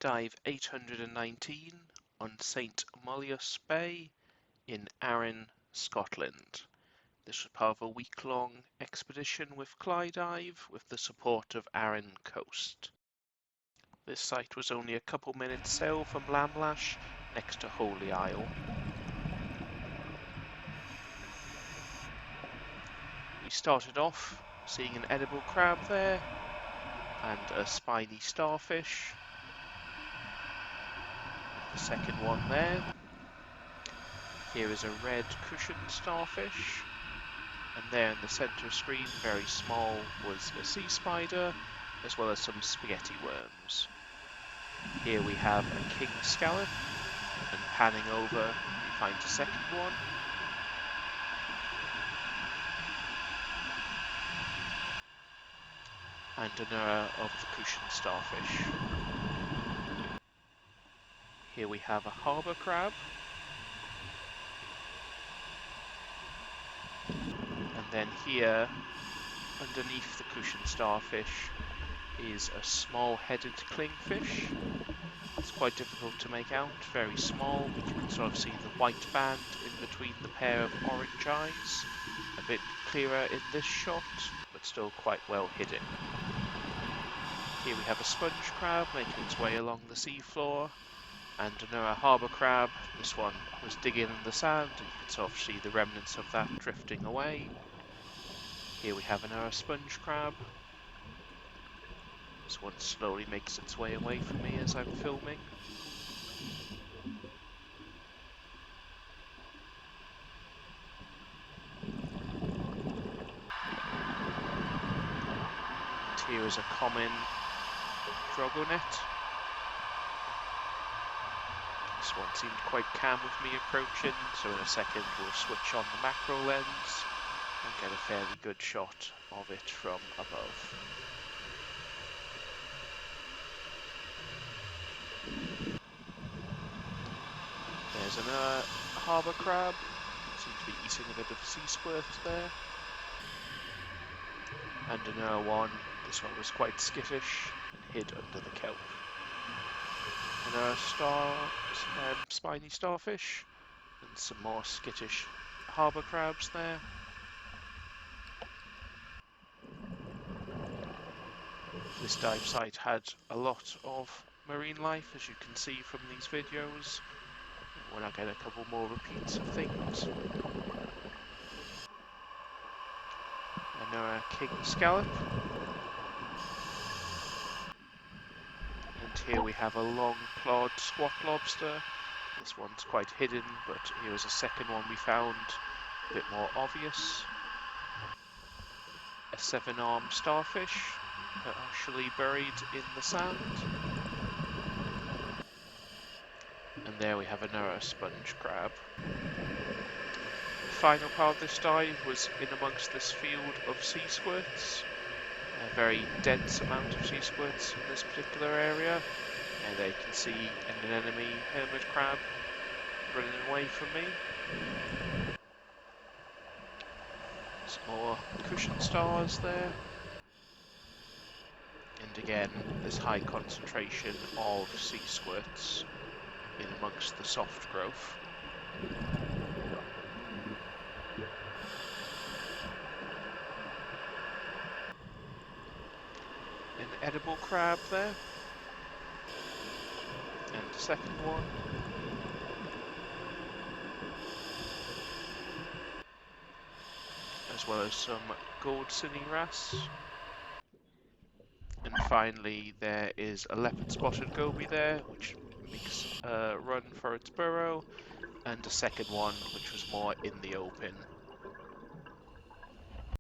Dive 819 on St. Molios Bay in Arran, Scotland. This was part of a week-long expedition with Clidive with the support of Arran Coast. This site was only a couple minutes sail from Lamlash, next to Holy Isle. We started off seeing an edible crab there and a spiny starfish. The second one there. Here is a red cushion starfish. And there in the centre screen, very small, was a sea spider, as well as some spaghetti worms. Here we have a king scallop, and panning over, we find a second one. And another of the cushion starfish. Here we have a harbour crab. And then here, underneath the cushion starfish, is a small-headed clingfish. It's quite difficult to make out, very small, but you can sort of see the white band in between the pair of orange eyes. A bit clearer in this shot, but still quite well hidden. Here we have a sponge crab making its way along the seafloor, and another harbour crab. This one was digging in the sand, and you can sort of see the remnants of that drifting away. Here we have another sponge crab. This one slowly makes its way away from me as I'm filming. And here is a common Dragonet. This one seemed quite calm with me approaching, so in a second we'll switch on the macro lens and get a fairly good shot of it from above. There's another harbour crab, seems to be eating a bit of sea squirt there. And another one, this one was quite skittish and hid under the kelp. Another spiny starfish, and some more skittish harbour crabs there. This dive site had a lot of marine life, as you can see from these videos. When I get a couple more repeats of things. Another king scallop. And here we have a long-clawed squat lobster. This one's quite hidden, but here is a second one we found, a bit more obvious. A 7-armed starfish, partially buried in the sand. And there we have another sponge crab. The final part of this dive was in amongst this field of sea squirts. A very dense amount of sea squirts in this particular area. And there you can see an anemone hermit crab running away from me. Some more cushion stars there. And again, this high concentration of sea squirts in amongst the soft growth. An edible crab there. And the second one. As well as some Goldsinny wrasse. And finally there is a Leopard-Spotted Goby there, which makes a run for its burrow, and a second one which was more in the open